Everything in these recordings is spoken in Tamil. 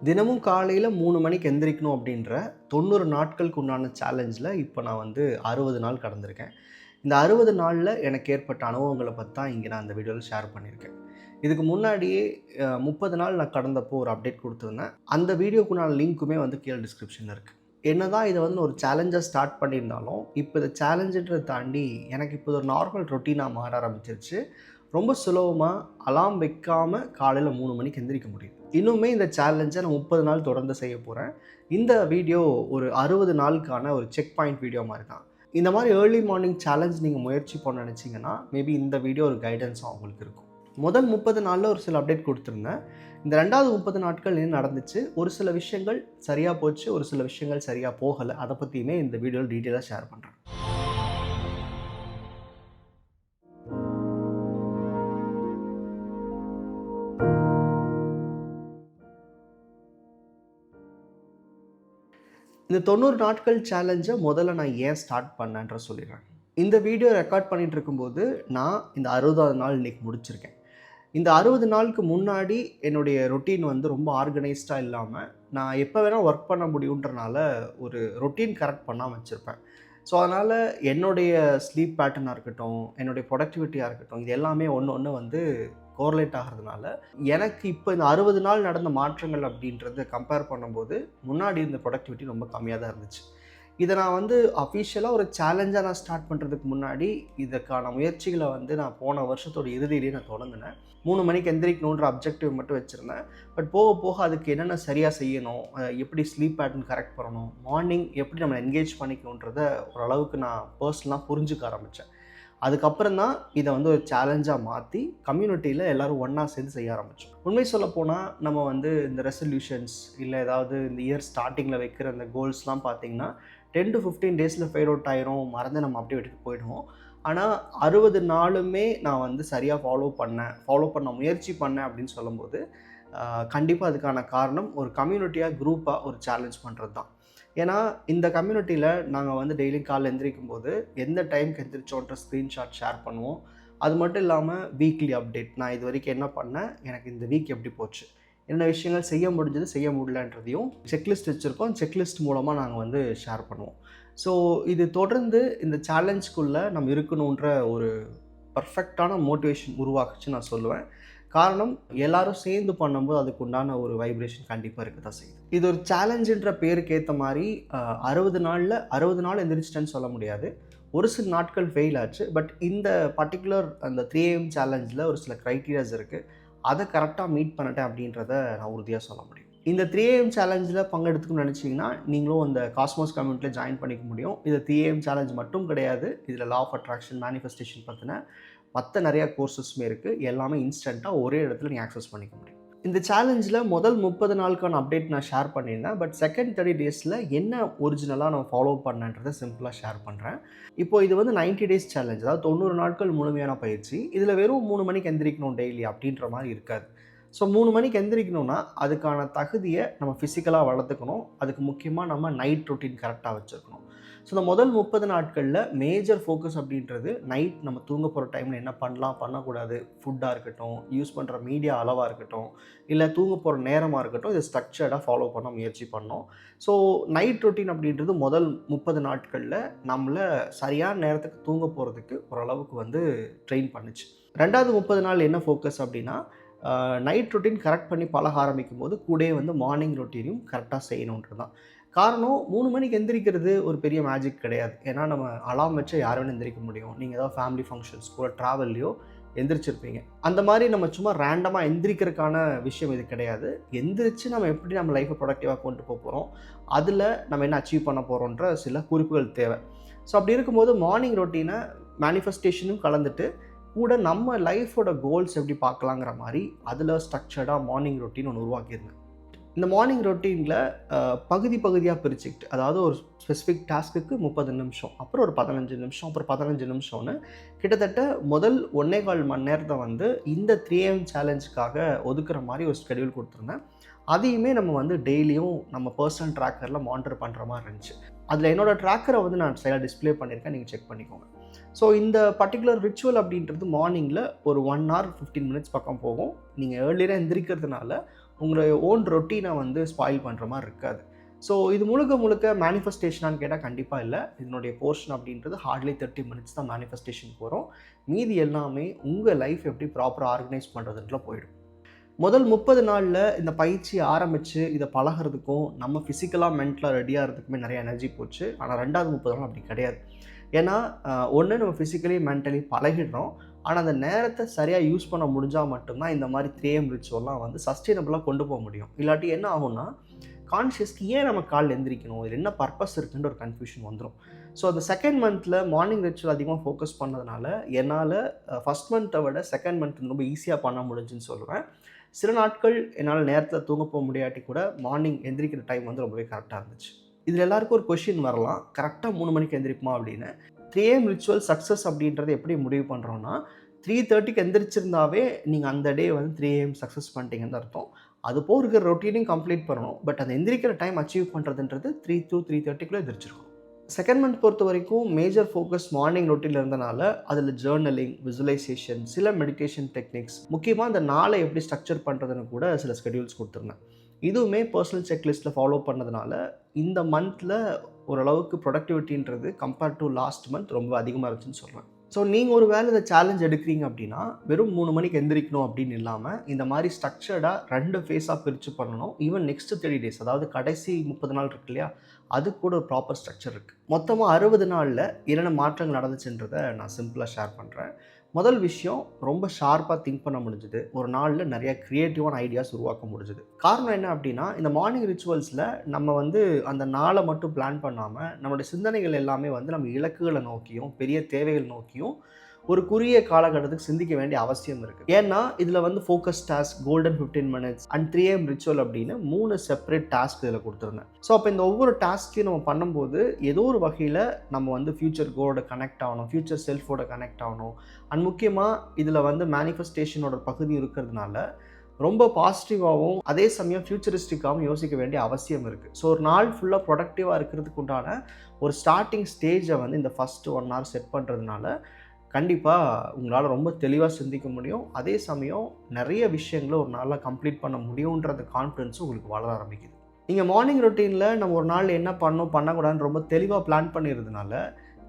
தினமும் காலையில் 3 மணிக்கு எந்திரிக்கணும் அப்படின்ற 90 நாட்களுக்கு உண்டான சேலஞ்சில் இப்போ நான் வந்து 60 நாள் கடந்திருக்கேன். இந்த 60 நாளில் எனக்கு ஏற்பட்ட அனுபவங்களை பற்றி தான் இங்கே நான் இந்த வீடியோவில் ஷேர் பண்ணியிருக்கேன். இதுக்கு முன்னாடியே 30 நாள் நான் கடந்தப்போ ஒரு அப்டேட் கொடுத்துருந்தேன். அந்த வீடியோக்குண்டான லிங்க்குமே வந்து கீழே டிஸ்கிரிப்ஷனில் இருக்குது. என்னதான் இதை வந்து ஒரு சேலஞ்சாக ஸ்டார்ட் பண்ணியிருந்தாலும் இப்போ இந்த சேலஞ்சுன்றதை தாண்டி எனக்கு இப்போ ஒரு நார்மல் ரொட்டீனாக மாற ஆரம்பிச்சிருச்சு. ரொம்ப சுலபமாக அலாம் வைக்காமல் காலையில் 3 மணிக்கு எந்திரிக்க முடியுது. இன்னுமே இந்த சேலஞ்சை நான் 30 நாள் தொடர்ந்து செய்ய போகிறேன். இந்த வீடியோ ஒரு 60 நாளுக்கான ஒரு செக் பாயிண்ட் வீடியோ மாதிரி தான். இந்த மாதிரி ஏர்லி மார்னிங் சேலஞ்ச் நீங்கள் முயற்சி பண்ண நினச்சிங்கன்னா மேபி இந்த வீடியோ ஒரு கைடன்ஸாக உங்களுக்கு இருக்கும். முதல் 30 நாளில் ஒரு சில அப்டேட் கொடுத்துருந்தேன். இந்த 2வது 30 நாட்கள் என்ன நடந்துச்சு, ஒரு சில விஷயங்கள் சரியாக போச்சு, ஒரு சில விஷயங்கள் சரியாக போகலை. அதை பற்றியுமே இந்த வீடியோவில் டீட்டெயிலாக ஷேர் பண்ணுறேன். இந்த 90 நாட்கள் சேலஞ்சை முதல்ல நான் ஏன் ஸ்டார்ட் பண்ணேன்ற சொல்லிடுறேன். இந்த வீடியோ ரெக்கார்ட் பண்ணிகிட்டு இருக்கும்போது நான் இந்த 60வது நாள் இன்றைக்கி முடிச்சிருக்கேன். இந்த 60 நாளுக்கு முன்னாடி என்னுடைய ரொட்டீன் வந்து ரொம்ப ஆர்கனைஸ்டாக இல்லாமல் நான் எப்போ வேணால் ஒர்க் பண்ண முடியுன்றனால ஒரு ரொட்டீன் கரெக்ட் பண்ணாமல் வச்சுருப்பேன். ஸோ அதனால் என்னுடைய ஸ்லீப் பேட்டர்னாக இருக்கட்டும், என்னுடைய ப்ரொடக்டிவிட்டியாக இருக்கட்டும், இது எல்லாமே ஒன்று வந்து கோரிலேட் ஆகிறதுனால எனக்கு இப்போ இந்த 60 நாள் நடந்த மாற்றங்கள் அப்படின்றத கம்பேர் பண்ணும்போது முன்னாடி இந்த ப்ரொடக்டிவிட்டி ரொம்ப கம்மியாக தான் இருந்துச்சு. இதை நான் வந்து அஃபிஷியலாக ஒரு சேலஞ்சாக நான் ஸ்டார்ட் பண்ணுறதுக்கு முன்னாடி இதற்கான முயற்சிகளை வந்து நான் போன வருஷத்தோட இறுதியிலேயே நான் தொடங்கினேன். 3 மணிக்கு எந்திரிக்கணுன்ற அப்ஜெக்டிவ் மட்டும் வச்சுருந்தேன். பட் போக போக அதுக்கு என்னென்ன சரியாக செய்யணும், எப்படி ஸ்லீப் பேட்டர்ன் கரெக்ட் பண்ணணும், மார்னிங் எப்படி நம்ம என்கேஜ் பண்ணிக்கணுன்றத ஓரளவுக்கு நான் பர்சனலாக புரிஞ்சுக்க ஆரம்பித்தேன். அதுக்கப்புறம் தான் இதை வந்து ஒரு சேலஞ்சாக மாற்றி கம்யூனிட்டியில் எல்லோரும் ஒன்றா சேர்ந்து செய்ய ஆரம்பித்தோம். உண்மை சொல்லப்போனால் நம்ம வந்து இந்த ரெசல்யூஷன்ஸ் இல்லை ஏதாவது இந்த இயர் ஸ்டார்டிங்கில் வைக்கிற அந்த கோல்ஸ்லாம் பார்த்திங்கன்னா 10 to 15 டேஸில் ஃபெய்ட் அவுட் ஆயிரும், மறந்து நம்ம அப்படியே விட்டுட்டு போயிடுவோம். ஆனால் 60 நாளுமே நான் வந்து சரியாக ஃபாலோ பண்ண முயற்சி பண்ணேன் அப்படின்னு சொல்லும்போது கண்டிப்பாக அதுக்கான காரணம் ஒரு கம்யூனிட்டியாக குரூப்பாக ஒரு சேலஞ்ச் பண்ணுறது தான். ஏன்னா இந்த கம்யூனிட்டியில் நாங்கள் வந்து டெய்லி காலைல எந்திரிக்கும் போது எந்த டைமுக்கு எந்திரிச்சோன்ற ஸ்க்ரீன்ஷாட் ஷேர் பண்ணுவோம். அது மட்டும் இல்லாமல் வீக்லி அப்டேட், நான் இது வரைக்கும் என்ன பண்ணேன், எனக்கு இந்த வீக் எப்படி போச்சு, என்ன விஷயங்கள் செய்ய முடிஞ்சது செய்ய முடியலன்றதையும் செக்லிஸ்ட் வச்சுருக்கோம். செக்லிஸ்ட் மூலமாக நாங்கள் வந்து ஷேர் பண்ணுவோம். ஸோ இது தொடர்ந்து இந்த சேலஞ்சுக்குள்ளே நம்ம இருக்கணுன்ற ஒரு பர்ஃபெக்டான மோட்டிவேஷன் உருவாக்குச்சு நான் சொல்லுவேன். காரணம் எல்லாரும் சேர்ந்து பண்ணும்போது அதுக்கு உண்டான ஒரு வைப்ரேஷன் கண்டிப்பாக இருக்க தான் செய்யுது. இது ஒரு சேலஞ்சுன்ற பேருக்கு ஏற்ற மாதிரி 60 நாளில் 60 நாள் எந்திரிச்சிட்டேன்னு சொல்ல முடியாது. ஒரு சில நாட்கள் ஃபெயில் ஆச்சு. பட் இந்த பர்டிகுலர் அந்த 3am சேலஞ்சில் ஒரு சில க்ரைட்டீரியாஸ் இருக்குது. அதை கரெக்டாக மீட் பண்ணிட்டேன் அப்படின்றத நான் உறுதியாக சொல்ல முடியும். இந்த 3am சேலஞ்சில் பங்கெடுத்துக்கணும்னு நினச்சிங்கன்னா நீங்களும் அந்த காஸ்மோஸ் கம்யூனிட்டியில் ஜாயின் பண்ணிக்க முடியும். இது 3am சேலஞ்ச் மட்டும் கிடையாது. இதில் லா ஆஃப் அட்ராக்ஷன், மேனிஃபெஸ்டேஷன் பற்றின மற்ற நிறையா கோர்சஸுமே இருக்குது. எல்லாமே இன்ஸ்டண்ட்டாக ஒரே இடத்துல நீங்கள் ஆக்சஸ் பண்ணிக்க முடியும். இந்த சேலஞ்சில் முதல் 30 நாளுக்கான அப்டேட் நான் ஷேர் பண்ணியிருந்தேன். பட் செகண்ட் 30 டேஸில் என்ன ஒரிஜினலாக நான் ஃபாலோ பண்ணேன்றதை சிம்பிளாக ஷேர் பண்ணுறேன். இப்போது இது வந்து 90 டேஸ் சேலஞ்ச், அதாவது 90 நாட்கள் முழுமையான பயிற்சி. இதில் வெறும் 3 மணிக்கு எந்திரிக்கணும் டெய்லி அப்படின்ற மாதிரி இருக்காது. ஸோ 3 மணிக்கு எந்திரிக்கணும்னா அதுக்கான தகுதியை நம்ம ஃபிசிக்கலாக வளர்த்துக்கணும். அதுக்கு முக்கியமாக நம்ம நைட் ரொட்டீன் கரெக்டாக வச்சுருக்கணும். ஸோ இந்த முதல் 30 நாட்களில் மேஜர் ஃபோக்கஸ் அப்படின்றது நைட் நம்ம தூங்க போகிற டைமில் என்ன பண்ணலாம், பண்ணக்கூடாது, ஃபுட்டாக இருக்கட்டும், யூஸ் பண்ணுற மீடியா அளவாக இருக்கட்டும், இல்லை தூங்க போகிற நேரமாக இருக்கட்டும், இதை ஸ்ட்ரக்சர்டாக ஃபாலோ பண்ண முயற்சி பண்ணோம். ஸோ நைட் ரொட்டீன் அப்படின்றது முதல் 30 நாட்களில் நம்மளை சரியான நேரத்துக்கு தூங்க போகிறதுக்கு ஓரளவுக்கு வந்து ட்ரெயின் பண்ணுச்சு. 2வது 30 நாள் என்ன ஃபோக்கஸ் அப்படின்னா நைட் ரொட்டீன் கரெக்ட் பண்ணி பழக ஆரம்பிக்கும் போது கூடவே வந்து மார்னிங் ரொட்டீனையும் கரெக்டாக செய்யணுன்றது தான். காரணம் 3 மணிக்கு எந்திரிக்கிறது ஒரு பெரிய மேஜிக் கிடையாது. ஏன்னா நம்ம அலாம் வச்சு யார் வேணும் எந்திரிக்க முடியும். நீங்கள் ஏதாவது ஃபேமிலி ஃபங்க்ஷன்ஸ் கூட ட்ராவல்லையோ எந்திரிச்சிருப்பீங்க. அந்த மாதிரி நம்ம சும்மா ரேண்டமாக எந்திரிக்கிறதுக்கான விஷயம் இது கிடையாது. எந்திரிச்சு நம்ம எப்படி நம்ம லைஃப்பை ப்ரொடக்டிவாக கொண்டு போகிறோம், அதில் நம்ம என்ன அச்சீவ் பண்ண போகிறோன்ற சில குறிப்புகள் தேவை. ஸோ அப்படி இருக்கும்போது மார்னிங் ரொட்டீனை மேனிஃபெஸ்டேஷனும் கலந்துட்டு கூட நம்ம லைஃபோட கோல்ஸ் எப்படி பார்க்கலாங்கிற மாதிரி அதில் ஸ்ட்ரக்சர்டாக மார்னிங் ரொட்டீன் ஒன்று உருவாக்கியிருந்தேன். இந்த மார்னிங் ரொட்டீனில் பகுதியாக பிரிச்சுக்கிட்டு, அதாவது ஒரு ஸ்பெசிஃபிக் டாஸ்க்குக்கு 30 நிமிஷம், அப்புறம் ஒரு 15 நிமிஷம், அப்புறம் 15 நிமிஷம்னு கிட்டத்தட்ட முதல் 1.25 மணி நேரத்தை வந்து இந்த 3am சேலஞ்சுக்காக ஒதுக்குற மாதிரி ஒரு ஸ்கெடியூல் கொடுத்துருந்தேன். அதையுமே நம்ம வந்து டெய்லியும் நம்ம பர்சனல் ட்ராக்கரில் மானிட்டர் பண்ணுற மாதிரி இருந்துச்சு. அதில் என்னோடய ட்ராக்கரை வந்து நான் சைடாக டிஸ்பிளே பண்ணியிருக்கேன், நீங்கள் செக் பண்ணிக்கோங்க. ஸோ இந்த பர்டிகுலர் ரிச்சுவல் அப்படின்றது மார்னிங்கில் ஒரு 1 hour 15 minutes பக்கம் போகும். நீங்கள் ஏர்லியராக எந்திரிக்கிறதுனால உங்களுடைய ஓன் ரொட்டீனை வந்து ஸ்பாயில் பண்ணுற மாதிரி இருக்காது. ஸோ இது முழுக்க முழுக்க மேனிஃபெஸ்டேஷனான்னு கேட்டால் கண்டிப்பாக இல்லை. இதனுடைய போர்ஷன் அப்படின்றது ஹார்ட்லி 30 மினிட்ஸ் தான் மேனிஃபெஸ்டேஷன் போகிறோம். மீதி எல்லாமே உங்கள் லைஃப் எப்படி ப்ராப்பராக ஆர்கனைஸ் பண்ணுறதுல போயிடும். முதல் 30 நாளில் இந்த பயிற்சி ஆரம்பித்து இதை பழகிறதுக்கும் நம்ம ஃபிசிக்கலாக மென்டலாக ரெடியாகிறதுக்குமே நிறைய எனர்ஜி போச்சு. ஆனால் 2வது 30 நாள் அப்படி கிடையாது. ஏன்னா ஒன்று நம்ம ஃபிசிக்கலி மென்டலி பழகிடுறோம். ஆனால் அந்த நேரத்தை சரியாக யூஸ் பண்ண முடிஞ்சால் மட்டும்தான் இந்த மாதிரி 3am ரிச்சுவல்லாம் வந்து சஸ்டெயினபிளாக கொண்டு போக முடியும். இல்லாட்டி என்ன ஆகும்னா கான்ஷியஸ்க்கு ஏன் நம்ம காலைல எந்திரிக்கணும், இதில் என்ன பர்பஸ் இருக்குன்ற ஒரு கன்ஃபியூஷன் வந்துடும். ஸோ அந்த செகண்ட் மந்தில் மார்னிங் ரிச்சுவல் அதிகமாக ஃபோக்கஸ் பண்ணதுனால என்னால் ஃபஸ்ட் மந்த்தை விட செகண்ட் மந்த் ரொம்ப ஈஸியாக பண்ண முடிஞ்சுன்னு சொல்லுவேன். சில நாட்கள் என்னால் நேரத்தில் தூங்க போக முடியாட்டி கூட மார்னிங் எந்திரிக்கிற டைம் வந்து ரொம்பவே கரெக்டாக இருந்துச்சு. இதில் எல்லாருக்கும் ஒரு கொஷின் வரலாம், கரெக்டாக 3 மணிக்கு எந்திரிக்குமா அப்படின்னு. 3am ரிச்சுவல் சக்ஸஸ் அப்படின்றத எப்படி முடிவு பண்ணுறோன்னா 3:30க்கு எந்திரிச்சிருந்தாவே நீங்கள் அந்த டே வந்து 3am சக்ஸஸ் பண்ணிட்டீங்கன்னு அர்த்தம். அது போக இருக்கிற ரொட்டீனையும் கம்ப்ளீட் பண்ணணும். பட் அந்த எந்திரிக்கிற டைம் அச்சீவ் பண்ணுறதுன்றது 3 to 3:30க்குள்ளே எந்திரிச்சிருக்கும். செகண்ட் மந்த் பொறுத்த வரைக்கும் மேஜர் ஃபோக்கஸ் மார்னிங் ரொட்டீனில் இருந்தனால அதில் ஜேர்னலிங், விசுவலைசேஷன், சில மெடிடேஷன் டெக்னிக்ஸ், முக்கியமாக அந்த நாளை எப்படி ஸ்ட்ரக்சர் பண்ணுறதுன்னு கூட சில ஸ்கெடியூல்ஸ் கொடுத்துருந்தேன். இதுவுமே பர்சனல் செக்லிஸ்ட்டில் ஃபாலோ பண்ணதுனால இந்த மந்தில் ஓரளவுக்கு ப்ரொடக்டிவிட்டின்றது கம்பேர்ட் டு லாஸ்ட் மந்த் ரொம்ப அதிகமாக இருந்துச்சுன்னு சொல்லுவேன். ஸோ நீங்கள் ஒரு வேளை இதை சேலஞ்ச் எடுக்கிறீங்க அப்படின்னா வெறும் 3 மணிக்கு எந்திரிக்கணும் அப்படின்னு இல்லாமல் இந்த மாதிரி ஸ்ட்ரக்சர்டாக 2 ஃபேஸாக பிரித்து பண்ணணும். ஈவன் நெக்ஸ்ட் 30 days, அதாவது கடைசி 30 நாள் இருக்கு இல்லையா, அதுக்கு கூட ஒரு ப்ராப்பர் ஸ்ட்ரக்சர் இருக்குது. மொத்தமாக 60 நாளில் என்னென்ன மாற்றங்கள் நடந்துச்சுன்றதை நான் சிம்பிளாக ஷேர் பண்ணுறேன். முதல் விஷயம், ரொம்ப ஷார்ப்பாக திங்க் பண்ண முடிஞ்சுது. ஒரு நாளில் நிறைய க்ரியேட்டிவான ஐடியாஸ் உருவாக்க முடிஞ்சுது. காரணம் என்ன அப்படின்னா இந்த மார்னிங் ரிச்சுவல்ஸில் நம்ம வந்து அந்த நாளை மட்டும் பிளான் பண்ணாமல் நம்மளுடைய சிந்தனைகள் எல்லாமே வந்து நம்ம இலக்குகளை நோக்கியும் பெரிய தேவைகள் நோக்கியும் ஒரு குறுகிய காலகட்டத்துக்கு சிந்திக்க வேண்டிய அவசியம் இருக்குது. ஏன்னா இதில் வந்து focus task, golden 15 minutes and 3am ritual அப்படின்னு 3 செப்பரேட் டாஸ்க் இதில் கொடுத்துருந்தேன். ஸோ அப்போ இந்த ஒவ்வொரு டாஸ்க்கையும் நம்ம பண்ணும்போது ஏதோ ஒரு வகையில் நம்ம வந்து ஃப்யூச்சர் கோலோட கனெக்ட் ஆகணும், ஃப்யூச்சர் செல்ஃபோட கனெக்ட் ஆகணும். அண்ட் முக்கியமாக இதில் வந்து மேனிஃபெஸ்டேஷனோட பகுதி இருக்கிறதுனால ரொம்ப பாசிட்டிவாகவும் அதே சமயம் ஃபியூச்சரிஸ்டிக்காகவும் யோசிக்க வேண்டிய அவசியம் இருக்குது. ஸோ ஒரு நாள் ஃபுல்லாக ப்ரொடக்டிவாக இருக்கிறதுக்கு உண்டான ஒரு ஸ்டார்டிங் ஸ்டேஜை வந்து இந்த ஃபஸ்ட்டு 1 hour செட் பண்ணுறதுனால கண்டிப்பாக உங்களால் ரொம்ப தெளிவாக சிந்திக்க முடியும். அதே சமயம் நிறைய விஷயங்களை ஒரு நாளில் கம்ப்ளீட் பண்ண முடியுன்றது கான்ஃபிடன்ஸும் உங்களுக்கு வளர ஆரம்பிக்குது. நீங்கள் மார்னிங் ரொட்டீனில் நம்ம ஒரு நாள் என்ன பண்ணக்கூடாதுன்னு ரொம்ப தெளிவாக பிளான் பண்ணிடுறதுனால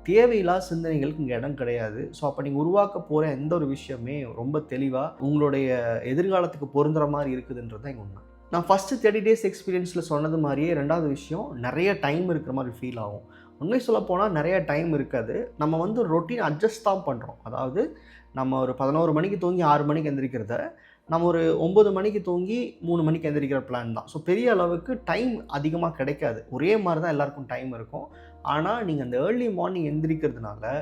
தேவையில்லா சிந்தனைகளுக்கு இங்கே இடம் கிடையாது. ஸோ அப்போ நீங்கள் உருவாக்க போகிற எந்த ஒரு விஷயமே ரொம்ப தெளிவாக உங்களுடைய எதிர்காலத்துக்கு பொருந்துகிற மாதிரி இருக்குதுன்றது தான் எங்கள் உண்மை. நான் ஃபஸ்ட்டு 30 days எக்ஸ்பீரியன்ஸில் சொன்னது மாதிரியே 2வது விஷயம், நிறைய டைம் இருக்கிற மாதிரி ஃபீல் ஆகும். உண்மை சொல்ல போனால் நிறைய டைம் இருக்காது. நம்ம வந்து ரொட்டீன் அட்ஜஸ்ட் தான் பண்ணுறோம். அதாவது நம்ம ஒரு 11 மணிக்கு தூங்கி 6 மணிக்கு எந்திரிக்கிறத நம்ம ஒரு 9 மணிக்கு தூங்கி 3 மணிக்கு எந்திரிக்கிற பிளான் தான். ஸோ பெரிய அளவுக்கு டைம் அதிகமாக கிடைக்காது. ஒரே மாதிரி தான் எல்லாருக்கும் டைம் இருக்கும். ஆனால் நீங்கள் அந்த ஏர்லி மார்னிங் எந்திரிக்கிறதுனால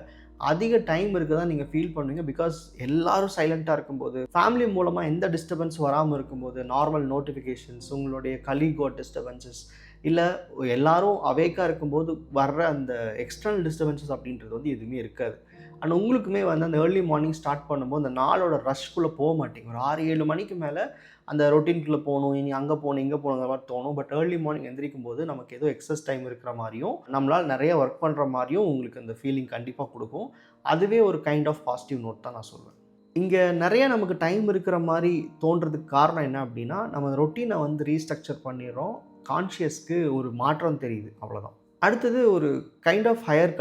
அதிக டைம் இருக்குதான் நீங்கள் ஃபீல் பண்ணுவீங்க. பிகாஸ் எல்லோரும் சைலண்ட்டாக இருக்கும்போது, ஃபேமிலி மூலமாக எந்த டிஸ்டர்பன்ஸ் வராமல் இருக்கும்போது, நார்மல் நோட்டிஃபிகேஷன்ஸ், உங்களுடைய கலீகோட் டிஸ்டர்பன்சஸ், இல்லை எல்லாரும் அவேக்காக இருக்கும்போது வர்ற அந்த எக்ஸ்டர்னல் டிஸ்டர்பன்சஸ் அப்படின்றது வந்து எதுவுமே இருக்காது. அண்ட் உங்களுக்குமே வந்து அந்த ஏர்லி மார்னிங் ஸ்டார்ட் பண்ணும்போது அந்த நாளோட ரஷ்குள்ளே போக மாட்டீங்க. ஒரு 6-7 மணிக்கு மேலே அந்த ரொட்டீனுக்குள்ளே போகணும், இனி அங்கே போகணும் இங்கே போகணுங்கிற மாதிரி தோணும். பட் ஏர்லி மார்னிங் எந்திரிக்கும் போது நமக்கு ஏதோ எக்ஸஸ் டைம் இருக்கிற மாதிரியும் நம்மளால் நிறைய ஒர்க் பண்ணுற மாதிரியும் உங்களுக்கு அந்த ஃபீலிங் கண்டிப்பாக கொடுக்கும். அதுவே ஒரு கைண்ட் ஆஃப் பாசிட்டிவ் நோட் தான் நான் சொல்வேன். இங்கே நிறைய நமக்கு டைம் இருக்கிற மாதிரி தோன்றதுக்கு காரணம் என்ன அப்படின்னா நம்ம ரொட்டீனை வந்து ரீஸ்ட்ரக்சர் பண்ணிடுறோம். கான்ஷியஸ்க்கு ஒரு மாற்றம் தெரியுது, அவ்வளோதான். அடுத்தது ஒரு கைண்ட் ஆஃப் ஹையர்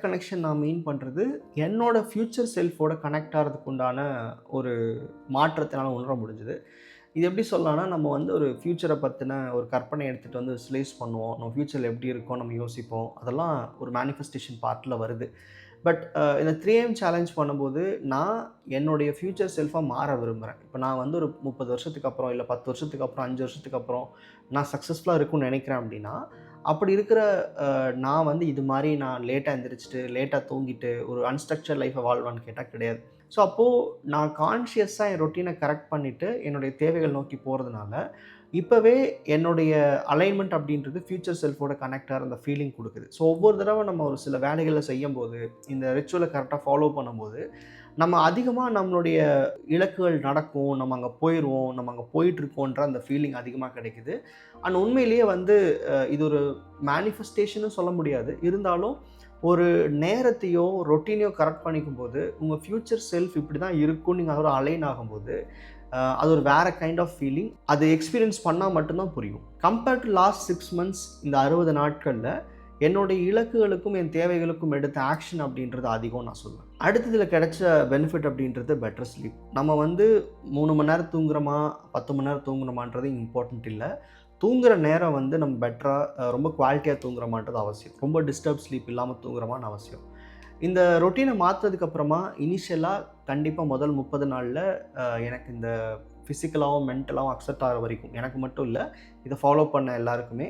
கனெக்ஷன் நான் மீன் பண்ணுறது என்னோடய ஃப்யூச்சர் செல்ஃபோட கனெக்ட் ஆகிறதுக்கு உண்டான ஒரு மாற்றத்தினால உணர முடிஞ்சுது. இது எப்படி சொல்லலாம்னா நம்ம வந்து ஒரு ஃப்யூச்சரை பற்றின ஒரு கற்பனை எடுத்துகிட்டு வந்து விசுவலைஸ் பண்ணுவோம். நம்ம ஃப்யூச்சரில் எப்படி இருக்கோம் நம்ம யோசிப்போம். அதெல்லாம் ஒரு மேனிஃபெஸ்டேஷன் பார்ட்டில் வருது. பட் இந்த 3am சேலஞ்ச் பண்ணும்போது நான் என்னுடைய ஃப்யூச்சர் செல்ஃபாக மாற விரும்புகிறேன். இப்போ நான் வந்து ஒரு 30 வருஷத்துக்கு அப்புறம், இல்லை 10 வருஷத்துக்கு அப்புறம், 5 வருஷத்துக்கு அப்புறம் நான் சக்ஸஸ்ஃபுல்லாக இருக்கும்னு நினைக்கிறேன் அப்படின்னா, அப்படி இருக்கிற நான் வந்து இது மாதிரி நான் லேட்டாக எந்திரிச்சிட்டு லேட்டாக தூங்கிட்டு ஒரு அன்ஸ்ட்ரக்சர் லைஃப்பை வாழ்வான்னு கேட்டால் கிடையாது. ஸோ அப்போது நான் கான்ஷியஸாக என் ரொட்டீனை கரெக்ட் பண்ணிவிட்டு என்னுடைய தேவைகள் நோக்கி போகிறதுனால இப்போவே என்னுடைய அலைன்மெண்ட் அப்படின்றது ஃப்யூச்சர் செல்ஃபோட கனெக்டாக அந்த ஃபீலிங் கொடுக்குது. ஸோ ஒவ்வொரு தடவை நம்ம ஒரு சில வேலைகளை செய்யும்போது இந்த ரிச்சுவலை கரெக்டாக ஃபாலோ பண்ணும்போது நம்ம அதிகமாக நம்மளுடைய இலக்குகள் நடக்கும், நம்ம அங்கே போயிடுவோம், நம்ம அங்கே போயிட்டுருக்கோன்ற அந்த ஃபீலிங் அதிகமாக கிடைக்குது. அண்ட் உண்மையிலேயே வந்து இது ஒரு மேனிஃபெஸ்டேஷனும் சொல்ல முடியாது. இருந்தாலும் ஒரு நேரத்தையோ ரொட்டீனையோ கரெக்ட் பண்ணிக்கும் போது உங்கள் ஃப்யூச்சர் செல்ஃப் இப்படி தான் இருக்கும் நீங்கள் அதோட அலைன் ஆகும்போது அது ஒரு வேறு கைண்ட் ஆஃப் ஃபீலிங். அது எக்ஸ்பீரியன்ஸ் பண்ணால் மட்டும்தான் புரியும். கம்பேர்ட் டு லாஸ்ட் 6 மந்த்ஸ் இந்த 60 நாட்களில் என்னுடைய இலக்குகளுக்கும் என் தேவைகளுக்கும் எடுத்த ஆக்ஷன் அப்படின்றது அதிகம் நான் சொல்லுவேன். அடுத்ததில் கிடைச்ச பெனிஃபிட் அப்படின்றது பெட்டர் ஸ்லீப். நம்ம 3 மணி நேரம் தூங்குறோமா 10 மணி நேரம் தூங்குறோமான்றது இம்பார்ட்டன்ட் இல்லை. தூங்குகிற நேரம் நம்ம பெட்டராக ரொம்ப குவாலிட்டியாக தூங்குறோமான்றது அவசியம். ரொம்ப டிஸ்டர்ப் ஸ்லீப் இல்லாமல் தூங்குறோமான்னு அவசியம். இந்த ரொட்டீனை மாற்றதுக்கப்புறமா இனிஷியலாக கண்டிப்பாக முதல் 30 நாளில் எனக்கு இந்த ஃபிசிக்கலாகவும் மென்டலாகவும் அக்செப்ட் ஆகிற வரைக்கும் எனக்கு மட்டும் இல்லை, இதை ஃபாலோ பண்ண எல்லாருக்குமே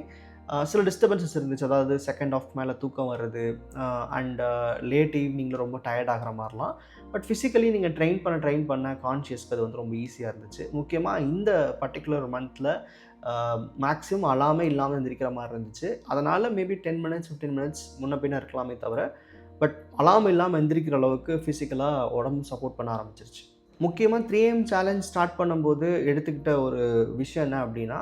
சில டிஸ்டர்பன்சஸ் இருந்துச்சு. அதாவது செகண்ட் ஆஃப் மேலே தூக்கம் வர்றது அண்ட் லேட் ஈவினிங்கில் ரொம்ப டயர்ட் ஆகிற மாதிரிலாம். பட் ஃபிசிக்கலி நீங்கள் ட்ரெயின் பண்ண கான்ஷியஸ்க்கு அது ரொம்ப ஈஸியாக இருந்துச்சு. முக்கியமாக இந்த பர்டிகுலர் மந்தில் மேக்ஸிமம் அலாமே இல்லாமல் எந்திரிக்கிற மாதிரி இருந்துச்சு. அதனால் மேபி 10 மினிட்ஸ் 15 மினிட்ஸ் முன்ன பின்ன இருக்கலாமே தவிர, பட் அலாம் இல்லாமல் எந்திரிக்கிற அளவுக்கு ஃபிசிக்கலாக உடம்பு சப்போர்ட் பண்ண ஆரம்பிச்சிருச்சு. முக்கியமாக 3am சேலஞ்ச் ஸ்டார்ட் பண்ணும்போது எடுத்துக்கிட்ட ஒரு விஷயம் என்ன அப்படின்னா,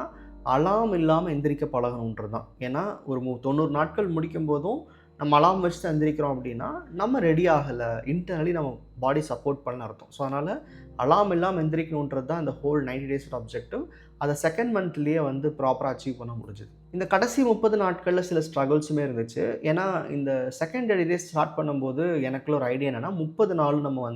அலாம் இல்லாமல் எந்திரிக்க பழகணுன்றது தான். ஏன்னா ஒரு 90 நாட்கள் முடிக்கும் போதும் நம்ம அலாம் வச்சு தான் எந்திரிக்கிறோம் அப்படின்னா நம்ம ரெடி ஆகலை, இன்டர்னலி நம்ம பாடி சப்போர்ட் பண்ண அர்த்தம். ஸோ அதனால் அலாம் இல்லாமல் எந்திரிக்கணுன்றது தான் இந்த ஹோல் 90 டேஸ் ஆப்ஜெக்டிவ். அதை செகண்ட் மந்த்லேயே ப்ராப்பராக அச்சீவ் பண்ண முடிஞ்சுது. இந்த கடைசி 30 நாட்களில் சில ஸ்ட்ரகிள்ஸுமே இருந்துச்சு. ஏன்னா இந்த செகண்ட் 30 டேஸ் ஸ்டார்ட் பண்ணும்போது எனக்குள்ள ஒரு ஐடியா என்னென்னா 30 நாள் நம்ம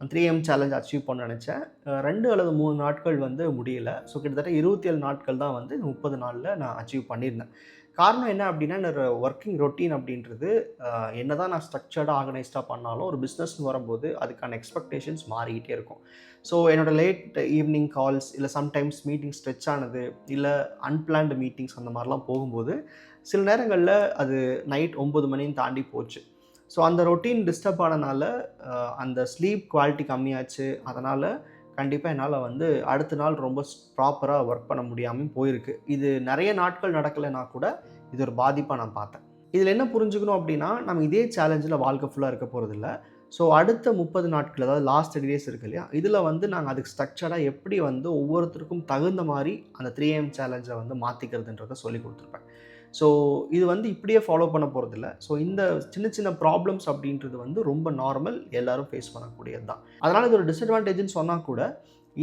3am சேலஞ்ச் அச்சீவ் பண்ண நினச்சேன். 2 அல்லது 3 நாட்கள் முடியல. ஸோ கிட்டத்தட்ட 27 நாட்கள் தான் 30 நாளில் நான் அச்சீவ் பண்ணியிருந்தேன். காரணம் என்ன அப்படின்னா, என்னோட ஒர்க்கிங் ரொட்டீன் அப்படின்றது என்ன தான் நான் ஸ்ட்ரக்சர்டாக ஆர்கனைஸ்டாக பண்ணாலும் ஒரு பிஸ்னஸ்னு வரும்போது அதுக்கான எக்ஸ்பெக்டேஷன்ஸ் மாறிக்கிட்டே இருக்கும். ஸோ என்னோடய லேட் ஈவினிங் கால்ஸ் இல்லை சம்டைம்ஸ் மீட்டிங் ஸ்ட்ரெச் ஆனது இல்லை அன்பிளான்டு மீட்டிங்ஸ் அந்த மாதிரிலாம் போகும்போது சில நேரங்களில் அது நைட் 9 மணின்னு தாண்டி போச்சு. ஸோ அந்த ரொட்டீன் டிஸ்டர்ப் ஆனனால அந்த ஸ்லீப் குவாலிட்டி கம்மியாச்சு. அதனால் கண்டிப்பாக என்னால் அடுத்த நாள் ரொம்ப ப்ராப்பராக ஒர்க் பண்ண முடியாமல் போயிருக்கு. இது நிறைய நாட்கள் நடக்கலைன்னா கூட இது ஒரு பாதிப்பாக நான் பார்த்தேன். இதில் என்ன புரிஞ்சுக்கணும் அப்படின்னா, நம்ம இதே சேலஞ்சில் வாழ்க்கை ஃபுல்லாக இருக்க போகிறதில்ல. ஸோ அடுத்த 30 நாட்கள், அதாவது லாஸ்ட் 30 டேஸ் இருக்கு இல்லையா, இதில் நாங்கள் அதுக்கு ஸ்ட்ரக்சராக எப்படி ஒவ்வொருத்தருக்கும் தகுந்த மாதிரி அந்த 3am சேலஞ்சை மாற்றிக்கிறதுன்றதை சொல்லி கொடுத்துருப்பேன். ஸோ இது இப்படியே ஃபாலோ பண்ண போகிறதில்ல. ஸோ இந்த சின்ன சின்ன ப்ராப்ளம்ஸ் அப்படின்றது ரொம்ப நார்மல், எல்லோரும் ஃபேஸ் பண்ணக்கூடியது தான். அதனால் இது ஒரு டிஸ்அட்வான்டேஜ்னு சொன்னால் கூட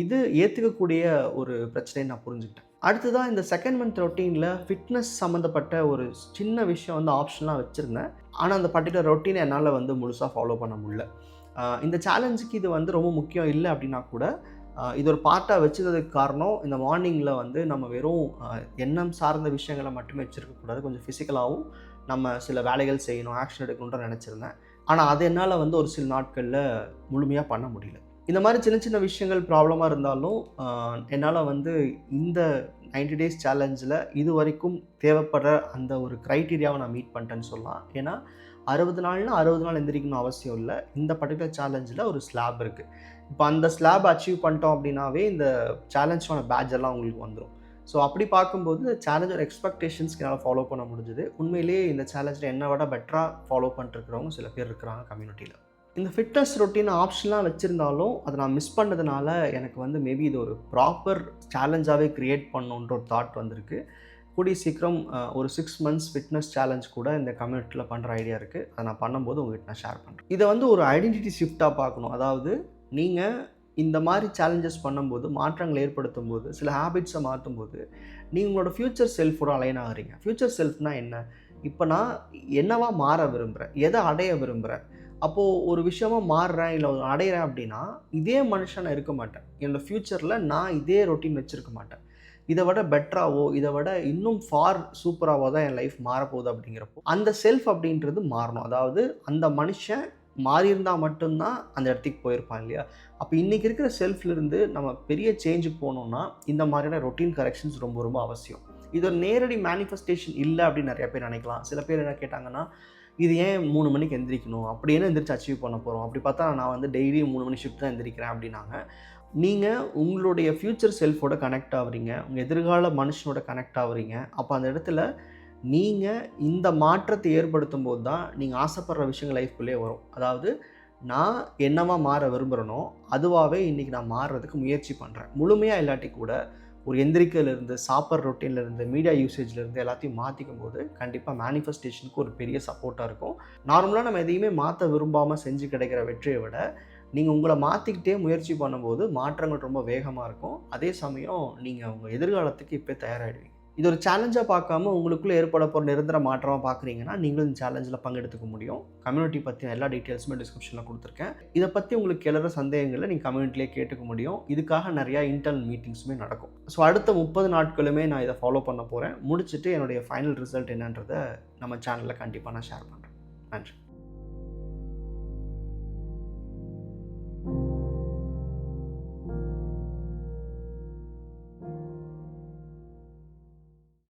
இது ஏற்றுக்கக்கூடிய ஒரு பிரச்சனையை நான் புரிஞ்சுக்கிட்டேன். அடுத்ததாக இந்த செகண்ட் மந்த் ரொட்டீனில் ஃபிட்னஸ் சம்மந்தப்பட்ட ஒரு சின்ன விஷயம் ஆப்ஷனாக வச்சுருந்தேன். ஆனால் அந்த பர்டிகுலர் ரொட்டீனை என்னால் முழுசாக ஃபாலோ பண்ண முடியல. இந்த சேலஞ்சுக்கு இது ரொம்ப முக்கியம் இல்லை அப்படின்னா கூட இது ஒரு பார்ட்டாக வச்சுக்கிறதுக்கு காரணம், இந்த மார்னிங்கில் நம்ம வெறும் எண்ணம் சார்ந்த விஷயங்களை மட்டுமே வச்சுருக்கக்கூடாது. கொஞ்சம் ஃபிசிக்கலாகவும் நம்ம சில வேலைகள் செய்யணும், ஆக்ஷன் எடுக்கணுன்ற நினச்சிருந்தேன். ஆனால் அது என்னால் ஒரு சில நாட்களில் முழுமையாக பண்ண முடியல. இந்த மாதிரி சின்ன சின்ன விஷயங்கள் ப்ராப்ளமாக இருந்தாலும் என்னால் இந்த 90 டேஸ் சேலஞ்சில் இது வரைக்கும் தேவைப்படுற அந்த ஒரு க்ரைட்டீரியாவை நான் மீட் பண்ணிட்டேன்னு சொல்லலாம். ஏன்னா 60 நாள்னா 60 நாள் எந்திரிக்கணும் அவசியம் இல்லை. இந்த பர்டிகுலர் சேலஞ்சில் ஒரு ஸ்லாப் இருக்குது. இப்போ அந்த ஸ்லாப் அச்சீவ் பண்ணிட்டோம் அப்படின்னாவே இந்த சேலஞ்சோட பேட்ச் எல்லாம் உங்களுக்கு வந்துடும். ஸோ அப்படி பார்க்கும்போது இந்த சேலஞ்சோட எக்ஸ்பெக்டேஷன்ஸ்க்கு என்னால் ஃபாலோ பண்ண முடிஞ்சுது. உண்மையிலேயே இந்த சேலஞ்சில் என்னை விட பெட்டராக ஃபாலோ பண்ணிட்டுருக்கிறவங்க சில பேர் இருக்கிறாங்க கம்யூனிட்டியில். இந்த ஃபிட்னஸ் ரொட்டீன் ஆப்ஷன்லாம் வச்சுருந்தாலும் அதை நான் மிஸ் பண்ணதுனால எனக்கு மேபி இது ஒரு ப்ராப்பர் சேலஞ்சாகவே க்ரியேட் பண்ணணுன்ற ஒரு தாட் வந்திருக்கு. கூடிய சீக்கிரம் ஒரு 6 மந்த்ஸ் ஃபிட்னஸ் சேலஞ்ச் கூட இந்த கம்யூனிட்டியில் பண்ணுற ஐடியா இருக்குது. அதை நான் பண்ணும்போது உங்கள்கிட்ட நான் ஷேர் பண்ணுறேன். இதை ஒரு ஐடென்டிட்டி ஷிஃப்டாக பார்க்கணும். அதாவது நீங்கள் இந்த மாதிரி சேலஞ்சஸ் பண்ணும்போது, மாற்றங்களை ஏற்படுத்தும் போது, சில ஹேபிட்ஸை மாற்றும் போது நீங்கள் உங்களோட ஃப்யூச்சர் செல்ஃபோட அலைன் ஆகிறீங்க. ஃப்யூச்சர் செல்ஃப்னால் என்ன? இப்போ நான் என்னவா மாற விரும்புகிறேன், எதை அடைய விரும்புகிறேன். அப்போது ஒரு விஷயமா மாறுறேன் இல்லை அடைகிறேன் அப்படின்னா இதே மனுஷனை இருக்க மாட்டேன். என்னோடய ஃப்யூச்சரில் நான் இதே ரொட்டீன் வச்சுருக்க மாட்டேன். இதை விட பெட்டராகவோ இதை விட இன்னும் ஃபார் சூப்பராகவோ தான் என் லைஃப் மாறப்போகுது. அப்படிங்கிறப்போ அந்த செல்ஃப் அப்படின்றது மாறணும். அதாவது அந்த மனுஷன் மாறியிருந்தால் மட்டும்தான் அந்த இடத்துக்கு போயிருப்பான் இல்லையா. அப்போ இன்றைக்கி இருக்கிற செல்ஃப்லேருந்து நம்ம பெரிய சேஞ்சுக்கு போகணுன்னா இந்த மாதிரியான ரொட்டீன் கரெக்ஷன்ஸ் ரொம்ப ரொம்ப அவசியம். இது ஒரு நேரடி மேனிஃபெஸ்டேஷன் இல்லை அப்படின்னு நிறைய பேர் நினைக்கலாம். சில பேர் என்ன கேட்டாங்கன்னா, இது ஏன் 3 மணிக்கு எந்திரிக்கணும், அப்படி என்ன எந்திரிச்சு அச்சீவ் பண்ண போகிறோம், அப்படி பார்த்தா நான் டெய்லியும் 3 மணி ஷிஃப்ட் தான் எந்திரிக்கிறேன் அப்படின்னாங்க. நீங்கள் உங்களுடைய ஃப்யூச்சர் செல்ஃபோட கனெக்ட் ஆகுறீங்க, உங்கள் எதிர்கால மனுஷனோட கனெக்ட் ஆகுறீங்க. அப்போ அந்த இடத்துல நீங்கள் இந்த மாற்றத்தை ஏற்படுத்தும் போது தான் நீங்கள் ஆசைப்படுற விஷயங்கள் லைஃப்குள்ளே வரும். அதாவது நான் என்னவா மாற விரும்புகிறேனோ அதுவாகவே இன்றைக்கி நான் மாறுறதுக்கு முயற்சி பண்ணுறேன். முழுமையாக இல்லாட்டி கூட ஒரு எந்திரிக்கையிலேருந்து, சாப்பிட்ற ரொட்டீன்லேருந்து, மீடியா யூசேஜ்லேருந்து எல்லாத்தையும் மாற்றிக்கும் போது கண்டிப்பாக மேனிஃபெஸ்டேஷனுக்கு ஒரு பெரிய சப்போர்ட்டாக இருக்கும். நார்மலாக நம்ம எதையுமே மாற்ற விரும்பாமல் செஞ்சு கிடைக்கிற வெற்றியை விட நீங்கள் உங்களை மாற்றிக்கிட்டே முயற்சி பண்ணும்போது மாற்றங்கள் ரொம்ப வேகமாக இருக்கும். அதே சமயம் நீங்கள் உங்கள் எதிர்காலத்துக்கு இப்போ தயாராகிடுவீங்க. இது ஒரு சேலஞ்சாக பார்க்காம உங்களுக்குள்ளே ஏற்பட போகிற நிரந்தர மாற்றமாக பார்க்குறீங்கன்னா நீங்களும் இந்த சேலஞ்சில் பங்கெடுத்துக்க முடியும். கம்யூனிட்டி பற்றின எல்லா டீட்டெயில்ஸுமே டிஸ்கிரிப்ஷனில் கொடுத்துருக்கேன். இதை பற்றி உங்களுக்கு எழுற சந்தேகங்களை நீங்கள் கம்யூனிட்டிலே கேட்டுக்க முடியும். இதுக்காக நிறையா இன்டர்னல் மீட்டிங்ஸுமே நடக்கும். ஸோ அடுத்த 30 நாட்களுமே நான் இதை ஃபாலோ பண்ண போகிறேன். முடிச்சுட்டு என்னுடைய ஃபைனல் ரிசல்ட் என்னன்றதை நம்ம சேனலில் கண்டிப்பாக நான் ஷேர் பண்ணுறேன். நன்றி.